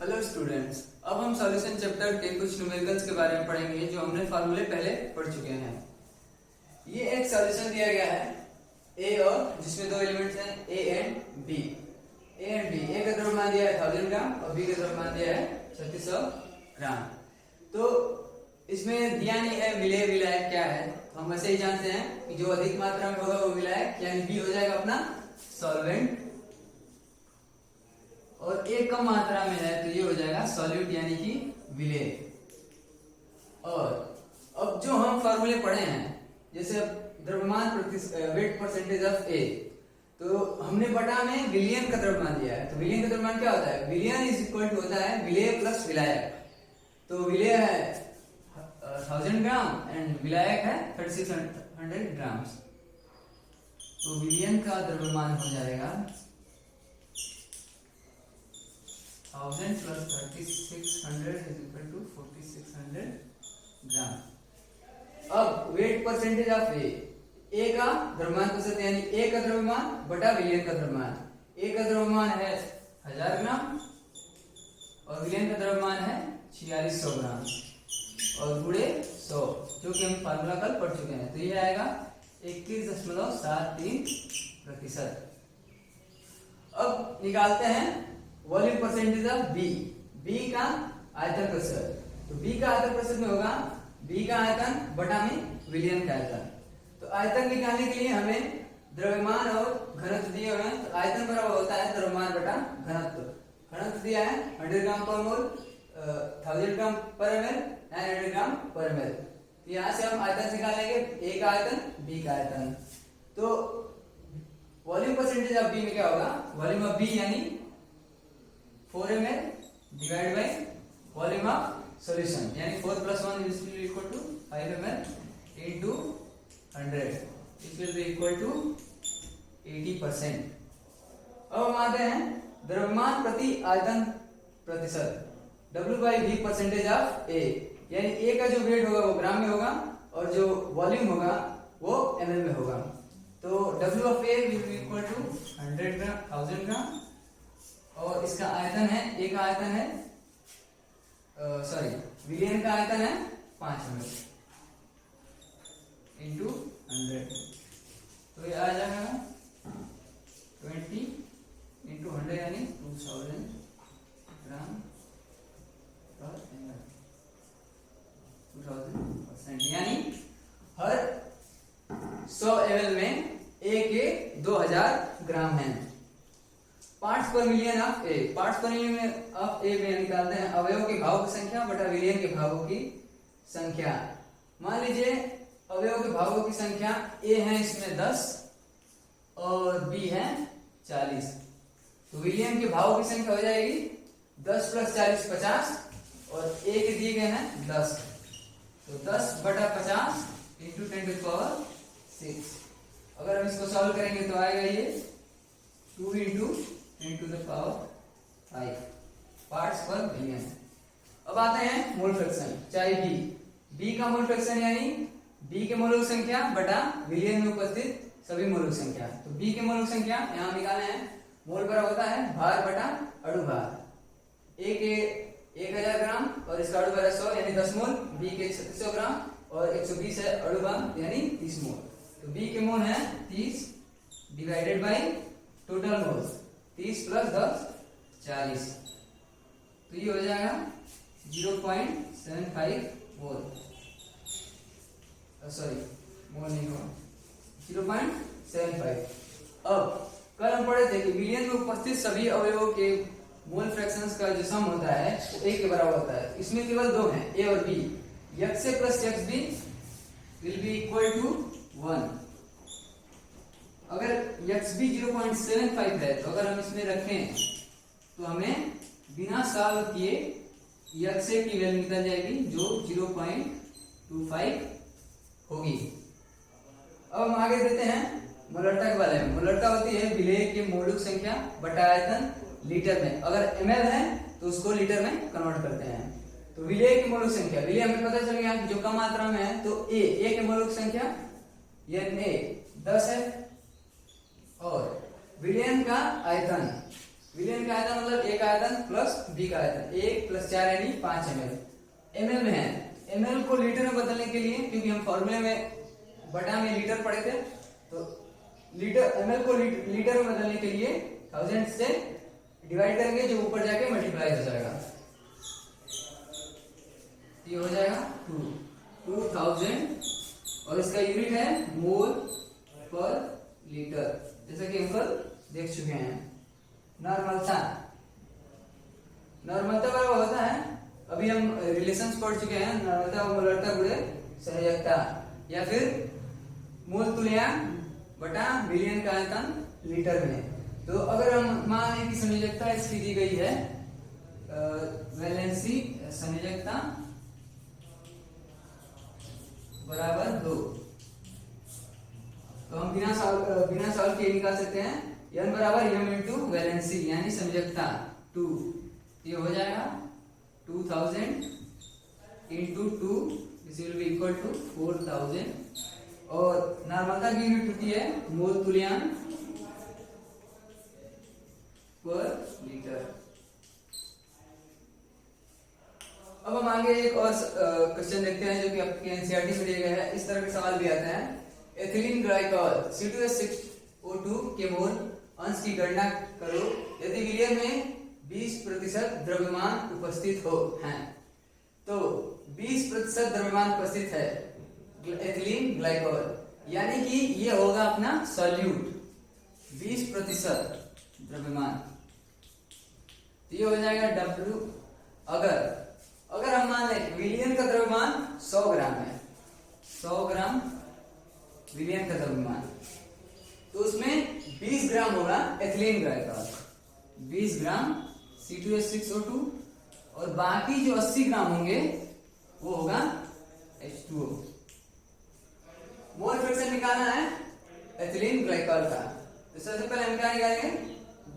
Hello students, अब हम solution chapter के कुछ न्यूमेरिकल्स के बारे में पढ़ेंगे जो हमने फार्मूले पहले पढ़ चुके हैं। ये एक सॉल्यूशन दिया गया है ए और जिसमें दो एलिमेंट्स हैं ए एंड बी। ए का द्रव्यमान दिया है 1000 ग्राम और बी का द्रव्यमान दिया है 3600 ग्राम। तो इसमें दिया नहीं है विलेय विलायक क्या है, तो हम वैसे ही जानते हैं कि जो अधिक मात्रा में होगा वो विलायक यानी बी हो जाएगा अपना सॉल्वेंट, और एक कम मात्रा में है तो ये हो जाएगा सॉल्यूट यानी कि विलेय। और अब जो हम फार्मूले पढ़े हैं, जैसे द्रव्यमान वेट परसेंटेज ऑफ ए, तो हमने बटा में विलियन का द्रव्यमान दिया है। तो विलियन का द्रव्यमान क्या होता है? विलियन इज इक्वल टू होता है विलेय प्लस विलायक। तो विलेय है 1000 ग्राम एंड विलायक है 3600 ग्राम। तो विलियन का द्रव्यमान हो जाएगा 1000 plus 3600 is equal to 4600 ग्राम। अब वेट परसेंटेज ऑफ ए का द्रव्यमान प्रतिशत यानी ए का द्रव्यमान बटा विलियन का द्रव्यमान। ए का द्रव्यमान है 1000 ग्राम और विलियन का द्रव्यमान है 4600 ग्राम और गुणे 100, जो कि हम फार्मूला कल पढ़ चुके हैं। तो ये आएगा 21.73%। अब निकालते हैं volume percentage of B. B का आयतन प्रतिशत, तो बी का आयतन प्रतिशत में होगा बी का आयतन बटा में विलियन का आयतन। तो आयतन निकालने के लिए हमें द्रव्यमान और घनत्व दिए हुए हैं। तो आयतन बराबर होता है द्रव्यमान बटा घनत्व। घनत्व दिया है 100 ग्राम पर मोल, 1000 ग्राम पर ml, 900 ग्राम पर ml। तो यहाँ से हम आयतन निकाल लेंगे, ए का आयतन बी का आयतन। तो वॉल्यूम परसेंटेज ऑफ बी में क्या होगा? वॉल्यूम ऑफ बी यानी 4 ml divided by volume of solution यानी 4 plus 1 is equal to 5 ml into 100, which will be equal to 80%। अब हम आते हैं द्रव्यमान प्रति आयतन प्रतिशत W by V percentage of A, यानी A का जो वेट होगा वो ग्राम में होगा और जो वॉल्यूम होगा वो ml में होगा। तो W of A will be equal to 100 ग्राम 1000 ग्राम और इसका आयतन है, ए का आयतन है विलियन का आयतन है 5 ml इंटू 100। तो ये आ जाएगा 20 इंटू 100 यानी 2000 ग्राम पर ml, 2000%, यानी हर 100 ml में ए के 2000 ग्राम है। Parts per million of A, parts per million of ए में निकालते हैं अवयवों के भागों की संख्या बटा विलियन के भागों की संख्या। मान लीजिए अवयवों के भागों की संख्या ए है इसमें 10 और बी है 40, तो विलियन के भागों की संख्या हो जाएगी 10 प्लस 40 50 और ए के दिए गए हैं 10, तो 10 बटा 50 इंटू 10 टू पावर 6। अगर हम इसको सॉल्व करेंगे तो आएगा ये 2 into 10 to the power 5 parts per million. अब आते हैं मोल फ्रैक्शन, चाहे बी का मोल फ्रैक्शन यानी बी के मोलक संख्या बटा विलियन में उपस्थित सभी मोलक संख्या। तो बी के मोलक संख्या यहाँ निकाले हैं, मोल बराबर होता है भार बटा अणु भार। ए के 1000 ग्राम और इसका अणु भार है 100 यानी 10 मोल, बी के 3600 ग्राम और 120 है अणु भार यानी 30 मोल। तो बी के मोल है 30 divided by total moles 30 plus 10 40, तो ये हो जाएगा 0.75 मोल, मोल नहीं होगा 0.75। अब कल हम पढ़े थे कि विलियन में उपस्थित सभी अवयवों के मोल फ्रैक्शंस का जो सम होता है वो एक के बराबर होता है। इसमें केवल दो हैं, ए और बी। x से plus x B will be equal to 1। अगर XB 0.75 है तो अगर हम इसमें रखें तो हमें बिना सॉल्व किए XA की वैल्यू निकल जाएगी जो 0.25 होगी। अब हम आगे देते हैं मोलरता के बारे में। मोलरता होती है विलेय के मोलक संख्या बटा आयतन लीटर में। अगर ml है तो उसको लीटर में कन्वर्ट करते हैं। तो विलेय की मोलक संख्या, विलेय हमें पता चल गया जो कम मात्रा में है, तो ए के मोलक संख्या Na 10 है और विलियन का आयतन विलियन का आयतन मतलब ए का आयतन प्लस बी का आयतन, 1 + 4 यानी 5 ml। ml में है, ml को लीटर में बदलने के लिए, क्योंकि हम फॉर्मूले में बटा में लीटर पढ़े थे, तो लीटर ml को लीटर में बदलने के लिए 1000 से डिवाइड करेंगे, जो ऊपर जाके मल्टीप्लाई हो जाएगा। ये हो जाएगा 2000 और इसका यूनिट है मोल पर लीटर, जैसा कि हम कल देख चुके हैं। नॉर्मलता बराबर होता है, अभी हम रिलेशंस पढ़ चुके हैं, नॉर्मलता और मोलरता गुणे सहजकता, या फिर मोल तुल्यांक बटा मिलियन का आयतन लीटर में। तो अगर हम मान लें कि संयोजकता इसकी दी गई है वैलेंसी संयोजकता बराबर 2, तो हम बिना सॉल्व किए निकाल सकते हैं n बराबर m इंटू वैलेंसी यानी संयोजकता 2। ये हो जाएगा 2000 into 2 this will be equal to 4000, और नॉर्मलता की यूनिट होती है मोल तुल्यांक पर लीटर। अब हम आगे एक और क्वेश्चन देखते हैं, जो कि आपके एनसीईआरटी में दिया गया है। इस तरह के सवाल भी आते हैं। एथिलीन ग्लाइकॉल C2H6O2 के मोल अंश की गणना करो यदि विलियन में 20% द्रव्यमान उपस्थित हो हैं। तो 20% द्रव्यमान उपस्थित है एथिलीन ग्लाइकॉल, यानी कि ये होगा अपना सॉल्यूट 20% द्रव्यमान। ये हो जाएगा W। अगर हम मान लें विलियन का द्रव्यमान 100 ग्राम है, 100 ग्राम विलियन का द्रव्यमान, तो उसमें 20 ग्राम होगा एथिलीन ग्लाइकॉल, 20 ग्राम C2H6O2, और बाकी जो 80 ग्राम होंगे वो होगा H2O। मोल फ्रैक्शन निकालना है एथिलीन ग्लाइकॉल का, तो सबसे पहले हम क्या निकालेंगे,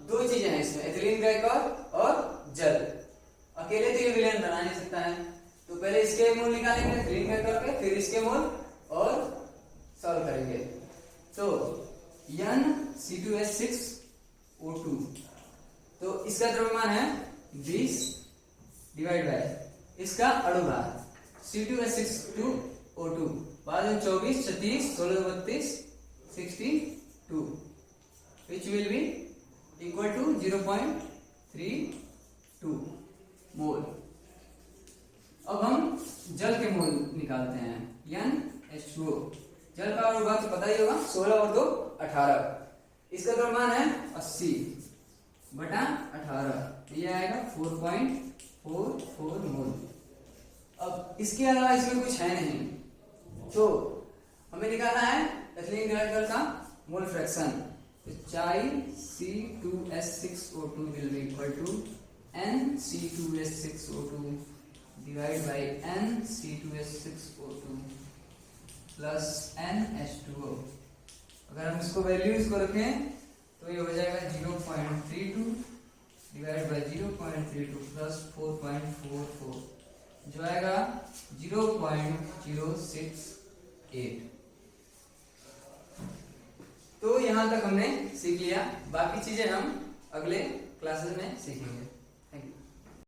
दो चीजें हैं इसमें, एथिलीन ग्लाइकॉल और जल। अकेले तो ये विलियन बना नहीं सकता है, तो पहले इसके मोल निकालेंगे एथिलीन ग्लाइकॉल के, फिर इसके मोल और सॉल्व करेंगे। तो NC2H6O2, तो इसका द्रव्यमान है 20 डिवाइड बाय इसका अणुभार C2H6O2 बाद में 24 36 16 32 62, which will be equal to 0.32 मोल। अब हम जल के मोल निकालते हैं, NH2O। जल का अणुभार तो पता ही होगा, 16 और 2 18, इसका द्रव्यमान है 80 बटा 18, ये आएगा 4.44 मोल। अब इसके अलावा इसमें कुछ है नहीं, तो हमें निकालना है एथिलीन ग्लाइकॉल का मोल फ्रैक्शन। तो C2H6O2 will be equal to NC2H6O2 divided by NC2H6O2 plus NH2O। अगर हम इसको वैल्यूज को रखें तो ये हो जाएगा 0.32 डिवाइड बाय 0.32 प्लस 4.44, जो आएगा 0.068। तो यहां तक हमने सीख लिया, बाकी चीजें हम अगले क्लासेस में सीखेंगे।